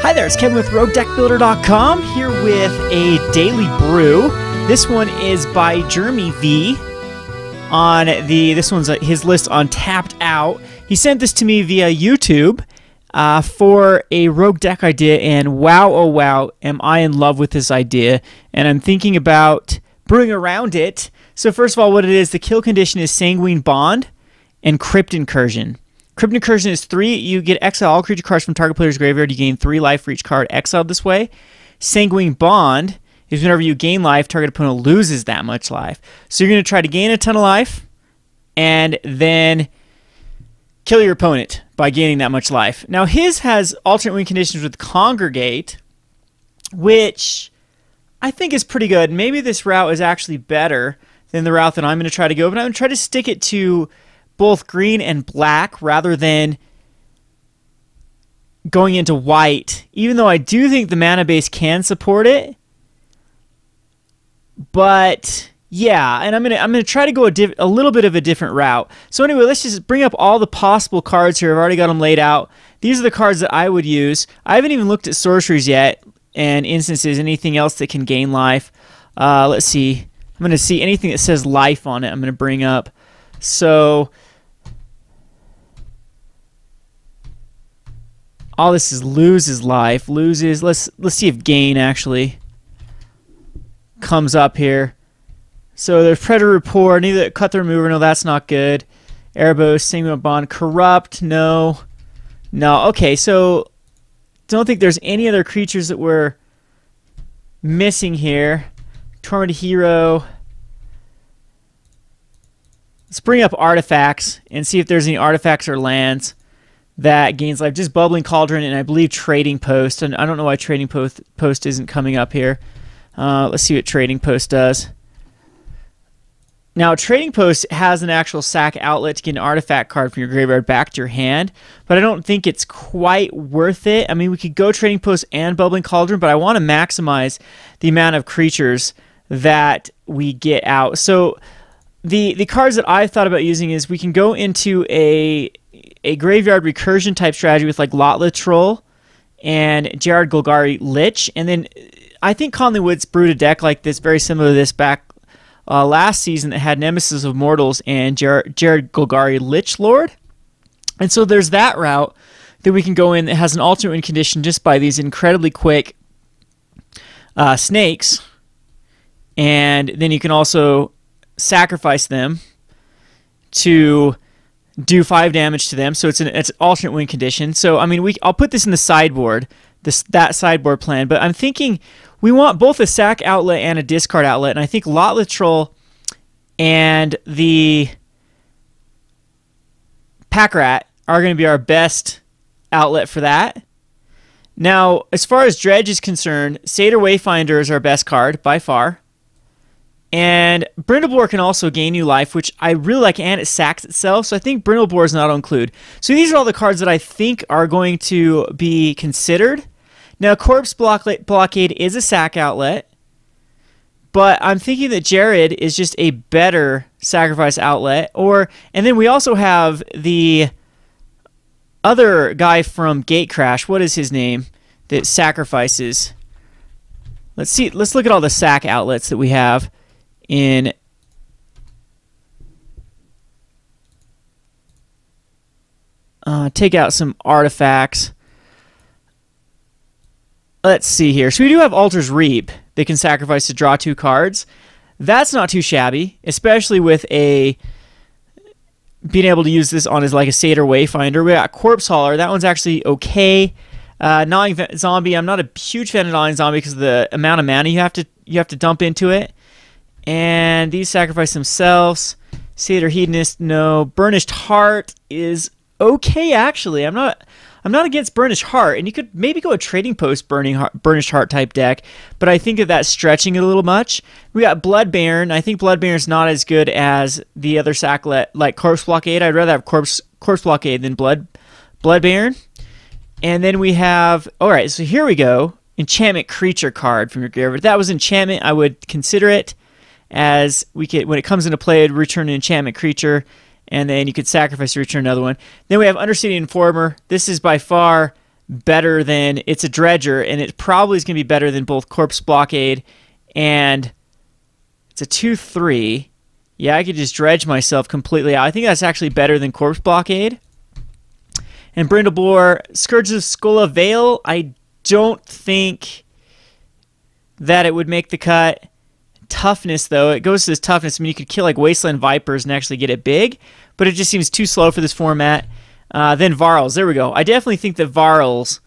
Hi there, it's Kevin with Roguedeckbuilder.com here with a daily brew. This one is by Jeremy V. On this one's his list on Tapped Out. He sent this to me via YouTube for a rogue deck idea, and wow, oh wow, am I in love with this idea, and I'm thinking about brewing around it. So first of all, what it is, the kill condition is Sanguine Bond and Crypt Incursion. Crypt Incursion is 3. You get exile all creature cards from target player's graveyard. You gain 3 life for each card exiled this way. Sanguine Bond is whenever you gain life, target opponent loses that much life. So you're going to try to gain a ton of life and then kill your opponent by gaining that much life. Now his has alternate win conditions with Congregate, which I think is pretty good. Maybe this route is actually better than the route that I'm going to try to go, but I'm going to try to stick it to both green and black rather than going into white, even though I do think the mana base can support it. But yeah, and I'm gonna try to go a little bit of a different route. So anyway, let's just bring up all the possible cards here. I've already got them laid out. These are the cards that I would use. I haven't even looked at sorceries yet and instances, anything else that can gain life. Let's see. I'm going to see anything that says life on it. I'm going to bring up. So all this is loses life, loses. Let's see if gain actually comes up here. So there's Predator Report, neither Cut the Remover, no, that's not good. Erebos, Sanguine Bond, Corrupt, no. No, okay, so don't think there's any other creatures that we're missing here. Tormented Hero. Let's bring up artifacts and see if there's any artifacts or lands that gains life. Just Bubbling Cauldron and I believe Trading Post. And I don't know why Trading Post isn't coming up here. Let's see what Trading Post does. Now, Trading Post has an actual sack outlet to get an artifact card from your graveyard back to your hand, but I don't think it's quite worth it. I mean, we could go Trading Post and Bubbling Cauldron, but I want to maximize the amount of creatures that we get out. So the cards that I've thought about using is we can go into a graveyard recursion type strategy with like Lotla Troll and Jared Golgari Lich, and then I think Conley Woods brewed a deck like this, very similar to this back last season, that had Nemesis of Mortals and Jared Golgari Lich Lord. And so there's that route that we can go in that has an alternate win condition just by these incredibly quick snakes. And then you can also sacrifice them to do 5 damage to them. So it's an alternate win condition. So I mean, I'll put this in the sideboard, that sideboard plan. But I'm thinking we want both a sack outlet and a discard outlet, and I think Lotla Troll and the Pack Rat are going to be our best outlet for that. Now, as far as Dredge is concerned, Satyr Wayfinder is our best card by far. And Brindleblore can also gain you life, which I really like, and it sacks itself, so I think Brindleblore is not included. So these are all the cards that I think are going to be considered. Now, Corpse Blockade is a sack outlet, but I'm thinking that Jared is just a better sacrifice outlet. And then we also have the other guy from Gatecrash. What is his name? That sacrifices. Let's see. Let's look at all the sack outlets that we have in. Take out some artifacts. Let's see here. So we do have Altar's Reap. They can sacrifice to draw 2 cards. That's not too shabby, especially with being able to use this on as like a Satyr Wayfinder. We got Corpse Hauler. That one's actually okay. Gnawing Zombie. I'm not a huge fan of Gnawing Zombie because of the amount of mana you have to dump into it. And these sacrifice themselves. Satyr Hedonist, no. Burnished Heart is okay actually. I'm not against Burnished Heart, and you could maybe go a Trading Post Burnished Heart type deck, but I think that's stretching it a little much. We got Blood Baron. I think Blood Baron's not as good as the other sacklet, like Corpse Blockade. I'd rather have Corpse Blockade than Blood Baron. And then we have, alright, so here we go. Enchantment Creature card from your graveyard. If that was enchantment, I would consider it, as when it comes into play, it'd return an enchantment creature, and then you could sacrifice to return another one. Then we have Undercity Informer. This is by far better than, it's a dredger, and it probably is going to be better than both Corpse Blockade and it's a 2/3. Yeah, I could just dredge myself completely out. I think that's actually better than Corpse Blockade. And Brindlebore, Scourge of Skola Veil, I don't think that it would make the cut. Toughness, though, it goes to this toughness. I mean, you could kill like Wasteland Vipers and actually get it big, but it just seems too slow for this format. Then Varls, there we go. I definitely think that Varls,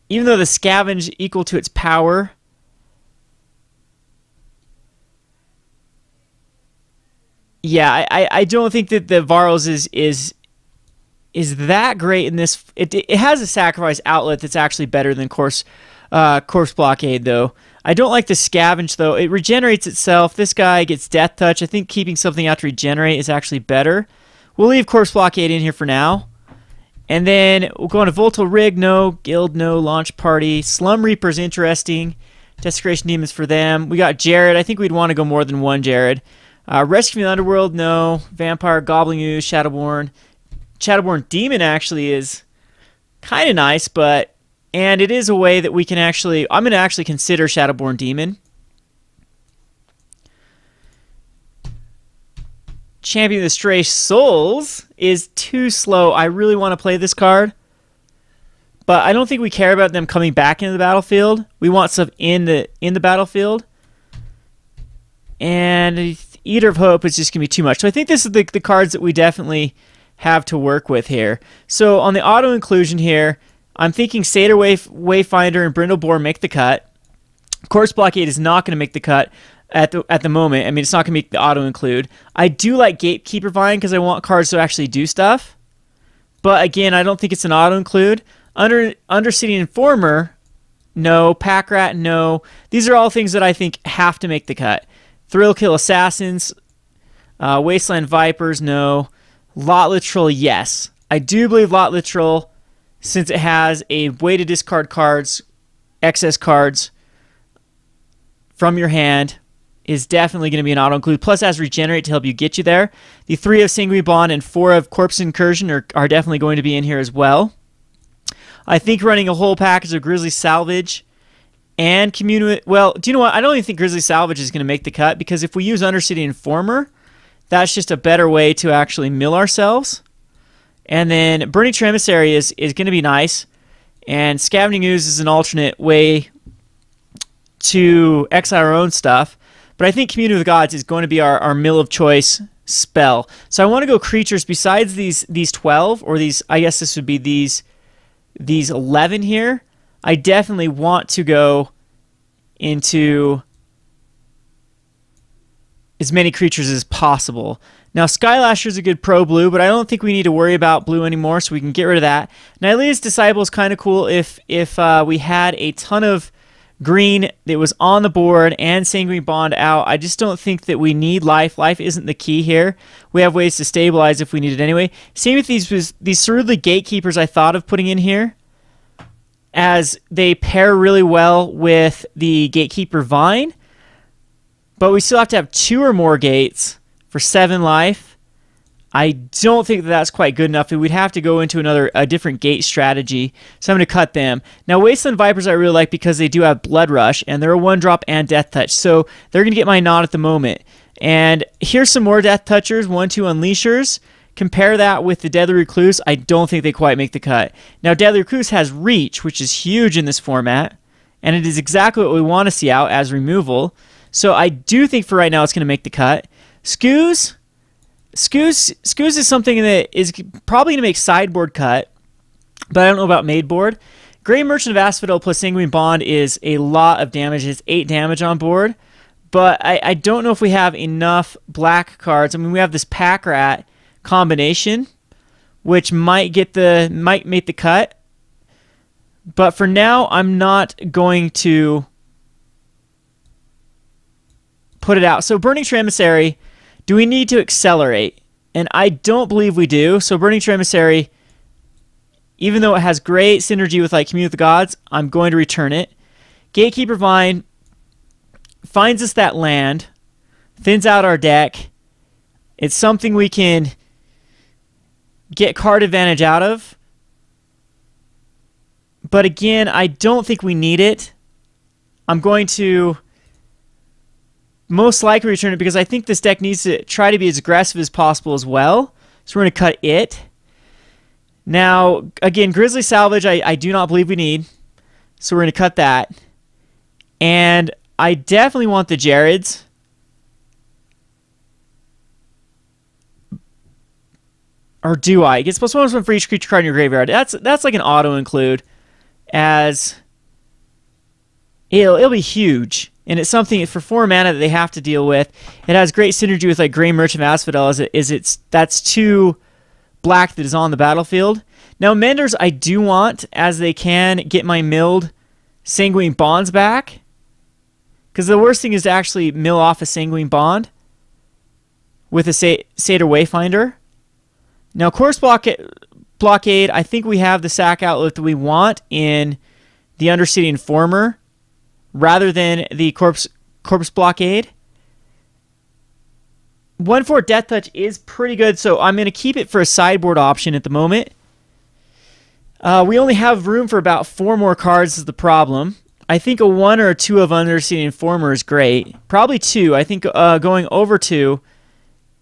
even though the scavenge equal to its power, yeah, I don't think that the Varls is that great in this. It has a sacrifice outlet that's actually better than Corpse Blockade, though. I don't like the scavenge, though. It regenerates itself. This guy gets Death Touch. I think keeping something out to regenerate is actually better. We'll leave Corpse Blockade in here for now. And then we'll go on to Voltal Rig, no. Guild, no. Launch Party. Slum Reaper's interesting. Desecration Demons for them. We got Jared. I think we'd want to go more than one Jared. Rescue from the Underworld, no. Vampire, Goblin Ooze, Shadowborn. Shadowborn Demon actually is kind of nice, but, and it is a way that we can actually, I'm going to actually consider Shadowborn Demon. Champion of the Stray Souls is too slow. I really want to play this card, but I don't think we care about them coming back into the battlefield. We want stuff in the battlefield. And Eater of Hope is just going to be too much. So I think this is the cards that we definitely have to work with here. So on the auto inclusion here, I'm thinking Satyr Wayfinder and Brindlebore make the cut. Corpse Blockade is not going to make the cut at the moment. I mean, it's not going to make the auto include. I do like Gatekeeper Vine because I want cards to actually do stuff. But again, I don't think it's an auto include. Undercity Informer, no. Pack Rat, no. These are all things that I think have to make the cut. Thrill Kill Assassins, Wasteland Vipers, no. Lot Literal, yes. I do believe Lot Literal, since it has a way to discard cards, excess cards from your hand, is definitely going to be an auto-include. Plus has Regenerate to help you get you there. The 3 of Sanguine Bond and 4 of Corpse Incursion are definitely going to be in here as well. I think running a whole package of Grizzly Salvage and well, do you know what? I don't even think Grizzly Salvage is going to make the cut, because if we use Undercity Informer, that's just a better way to actually mill ourselves. And then Burning Tree Emissary is going to be nice. And Scavenging Ooze is an alternate way to exile our own stuff. But I think Community of the Gods is going to be our mill of choice spell. So I want to go creatures besides these 12, or these, I guess this would be these 11 here. I definitely want to go into as many creatures as possible. Now, Skylasher is a good pro blue, but I don't think we need to worry about blue anymore, so we can get rid of that. Nylea's Disciple is kind of cool if we had a ton of green that was on the board and Sanguine Bond out. I just don't think that we need life. Life isn't the key here. We have ways to stabilize if we need it anyway. Same with these Cerulean Gatekeepers I thought of putting in here, as they pair really well with the Gatekeeper Vine. But we still have to have 2 or more gates for 7 life. I don't think that that's quite good enough. We'd have to go into a different gate strategy. So I'm going to cut them. Now, Wasteland Vipers I really like because they do have Blood Rush, and they're a 1-drop and Death Touch. So they're going to get my nod at the moment. And here's some more Death Touchers, 1-2 Unleashers. Compare that with the Deadly Recluse. I don't think they quite make the cut. Now, Deadly Recluse has Reach, which is huge in this format. And it is exactly what we want to see out as removal. So I do think for right now it's going to make the cut. Skoos is something that is probably going to make sideboard cut, but I don't know about made board. Grey Merchant of Asphodel plus Sanguine Bond is a lot of damage. It's 8 damage on board, but I don't know if we have enough black cards. I mean, we have this Pack Rat combination, which might make the cut, but for now I'm not going to put it out. So Burning Tree Emissary, do we need to accelerate? And I don't believe we do. So Burning Tree Emissary, even though it has great synergy with like Community of the Gods, I'm going to return it. Gatekeeper Vine finds us that land, thins out our deck. It's something we can get card advantage out of. But again, I don't think we need it. I'm going to most likely return it because I think this deck needs to try to be as aggressive as possible as well. So we're going to cut it. Now, again, Grizzly Salvage I do not believe we need. So we're going to cut that. And I definitely want the Jareds. Or do I? It gets +1/+1 for each creature card in your graveyard. That's like an auto include, as it'll be huge, and it's something for 4 mana that they have to deal with. It has great synergy with like Grey Merchant of Asphodel, that's 2 black that is on the battlefield. Now Menders I do want, as they can get my milled Sanguine Bonds back, because the worst thing is to actually mill off a Sanguine Bond with a Satyr Wayfinder. Now, Corpse Blockade, I think we have the sack outlet that we want in the Undercity Informer rather than the Corpse Blockade. 1/4 Death Touch is pretty good, so I'm going to keep it for a sideboard option at the moment. We only have room for about 4 more cards is the problem. I think a 1 or a 2 of Undercity Informer is great. Probably 2. I think going over 2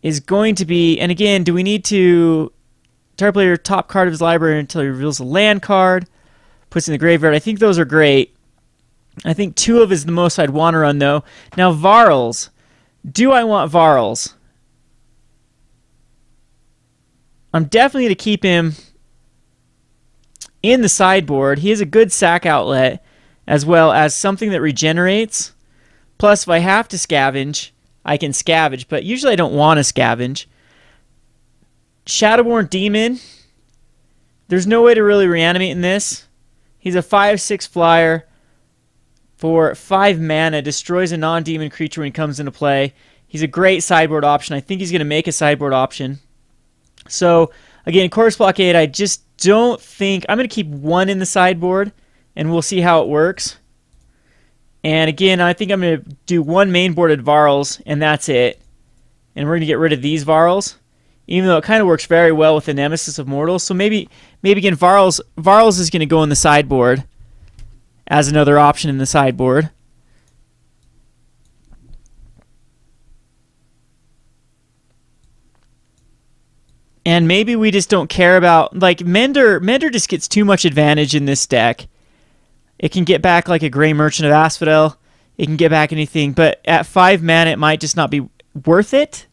is going to be, and again, do we need to target player top card of his library until he reveals a land card, puts in the graveyard? I think those are great. I think 2 of is the most I'd want to run though. Now Varls, do I want Varls? I'm definitely going to keep him in the sideboard. He is a good sack outlet as well as something that regenerates. Plus if I have to scavenge, I can scavenge, but usually I don't want to scavenge. Shadowborn Demon. There's no way to really reanimate in this. He's a 5/6 flyer for 5 mana. Destroys a non-demon creature when he comes into play. He's a great sideboard option. I think he's going to make a sideboard option. So, again, Corpse Blockade, I just don't think... I'm going to keep 1 in the sideboard, and we'll see how it works. And again, I think I'm going to do 1 mainboarded Varls, and that's it. And we're going to get rid of these Varls, even though it kind of works very well with the Nemesis of Mortals. So maybe again, Varls is going to go in the sideboard as another option in the sideboard. And maybe we just don't care about... Like, Mender just gets too much advantage in this deck. It can get back like a Grey Merchant of Asphodel. It can get back anything. But at 5 mana, it might just not be worth it.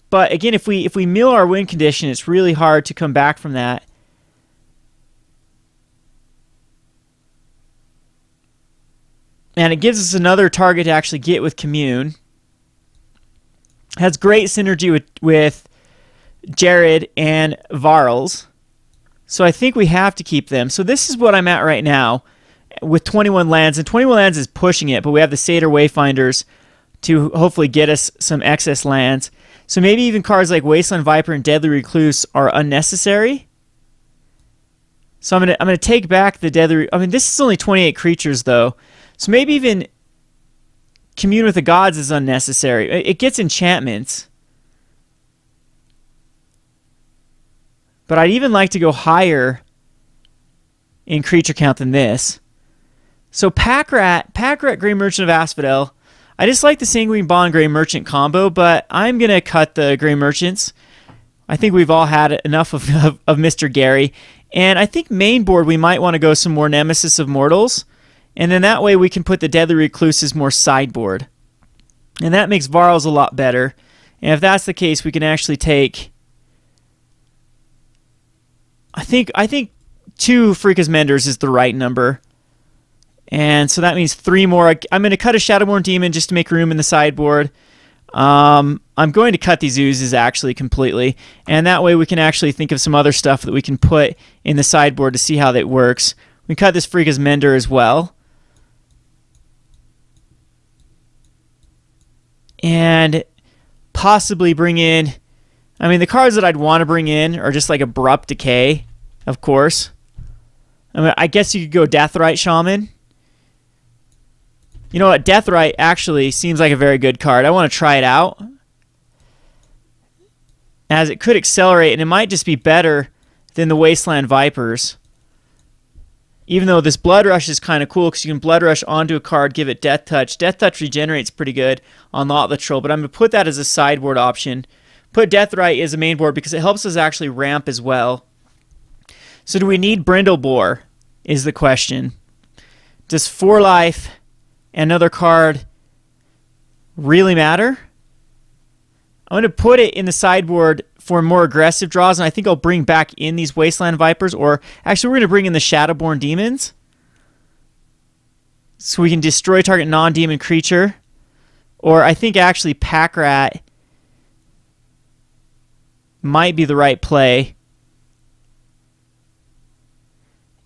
But again, if we mill our win condition, it's really hard to come back from that. And it gives us another target to actually get with Commune. Has great synergy with Jared and Varls. So I think we have to keep them. So this is what I'm at right now with 21 lands. And 21 lands is pushing it, but we have the Satyr Wayfinders to hopefully get us some excess lands. So maybe even cards like Wasteland Viper and Deadly Recluse are unnecessary. So I'm gonna take back the Deadly... I mean, this is only 28 creatures, though. So maybe even Commune with the Gods is unnecessary. It gets enchantments. But I'd even like to go higher in creature count than this. So Packrat, Grey Merchant of Asphodel. I just like the Sanguine Bond Grey Merchant combo, but I'm going to cut the Grey Merchants. I think we've all had enough of Mr. Gary. And I think main board we might want to go some more Nemesis of Mortals. And then that way we can put the Deadly Recluses more sideboard. And that makes Varls a lot better. And if that's the case, we can actually take... I think 2 Freakus Menders is the right number. And so that means 3 more. I'm going to cut a Shadowborn Demon just to make room in the sideboard. I'm going to cut these Oozes actually completely. And that way we can actually think of some other stuff that we can put in the sideboard to see how that works. We can cut this Freakus Mender as well. And possibly bring in... I mean, the cards that I'd want to bring in are just like Abrupt Decay, of course. I mean, I guess you could go Deathrite Shaman. You know what? Deathrite actually seems like a very good card. I want to try it out, as it could accelerate, and it might just be better than the Wasteland Vipers. even though this Blood Rush is kind of cool because you can Blood Rush onto a card, give it Death Touch. Death Touch regenerates pretty good on Lot the Troll, but I'm going to put that as a sideboard option. Put Death Right as a main board because it helps us actually ramp as well. So do we need Brindlebore is the question. Does 4 life and another card really matter? I'm going to put it in the sideboard for more aggressive draws, and I think I'll bring back in these Wasteland Vipers, or actually we're going to bring in the Shadowborn Demons so we can destroy target non-demon creature. Or I think actually Pack Rat might be the right play.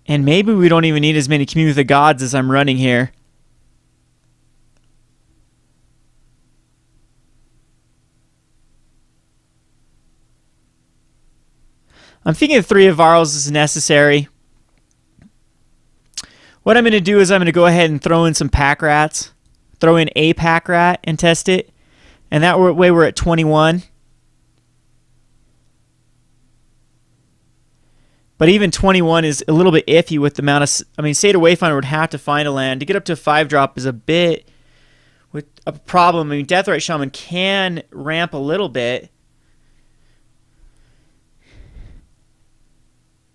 And maybe we don't even need as many Commune with the Gods as I'm running here. I'm thinking 3 of Varls is necessary. What I'm going to do is I'm going to go ahead and throw in some Pack Rats. Throw in a Pack Rat and test it. And that way we're at 21. But even 21 is a little bit iffy with the amount of... I mean, Seder Wayfinder would have to find a land. To get up to a 5-drop is a bit with a problem. I mean, Deathrite Shaman can ramp a little bit.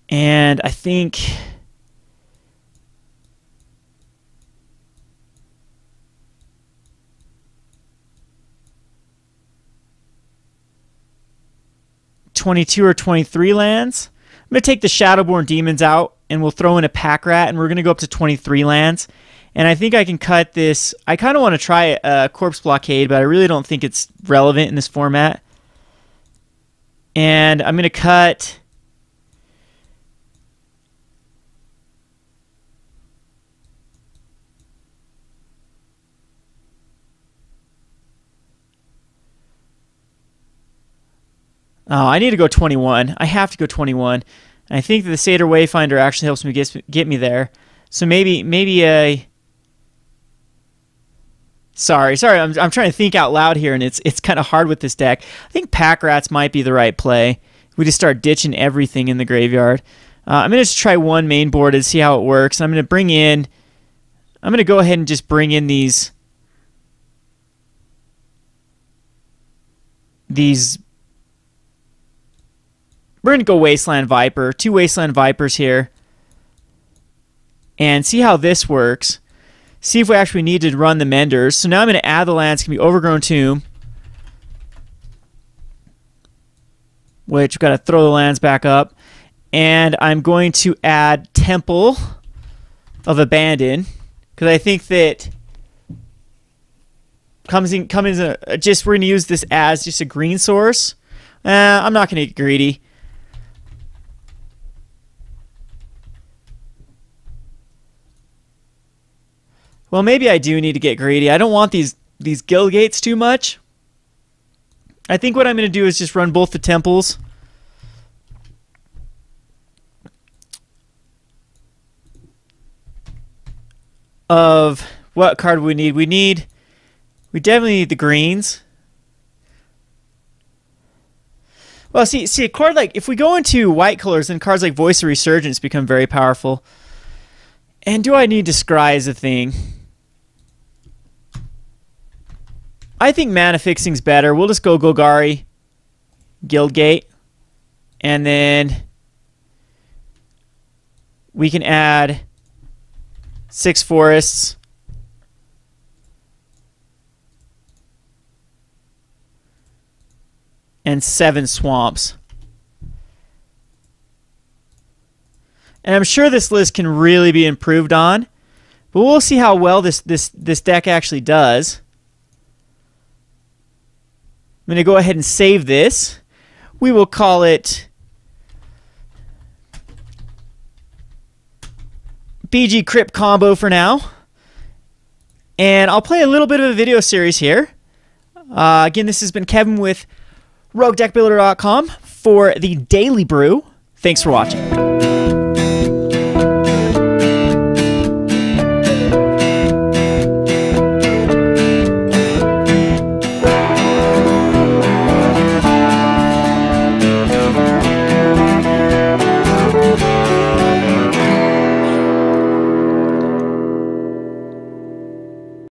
And I think... ...22 or 23 lands. I'm going to take the Shadowborn Demons out, and we'll throw in a Pack Rat, and we're going to go up to 23 lands. And I think I can cut this... I kind of want to try a Corpse Blockade, but I really don't think it's relevant in this format. And I'm going to cut... Oh, I need to go 21. I have to go 21. And I think that the Seder Wayfinder actually helps me get me there. So maybe a... Sorry, I'm trying to think out loud here, and it's kind of hard with this deck. I think Pack Rats might be the right play. We just start ditching everything in the graveyard. I'm going to just try one main board and see how it works. I'm going to bring in... I'm going to go ahead and just bring in these... We're going to go Wasteland Viper. 2 Wasteland Vipers here. And see how this works. See if we actually need to run the Menders. So now I'm going to add the lands. It's going to be Overgrown Tomb. Which we've got to throw the lands back up. And I'm going to add Temple of Abandon. Because I think that we're going to use this as just a green source. I'm not going to get greedy. Well, maybe I do need to get greedy. I don't want these guild gates too much. I think what I'm going to do is just run both the temples. Of what card we need? We definitely need the greens. Well, see a card like, if we go into white colors, then cards like Voice of Resurgence become very powerful. And do I need to scry as a thing? I think mana fixing's better. We'll just go Golgari, Guildgate, and then we can add 6 forests. And 7 swamps. And I'm sure this list can really be improved on, but we'll see how well this deck actually does. I'm going to go ahead and save this. We will call it BG Crypt combo for now. And I'll play a little bit of a video series here. Again, this has been Kevin with Roguedeckbuilder.com for the Daily Brew. Thanks for watching.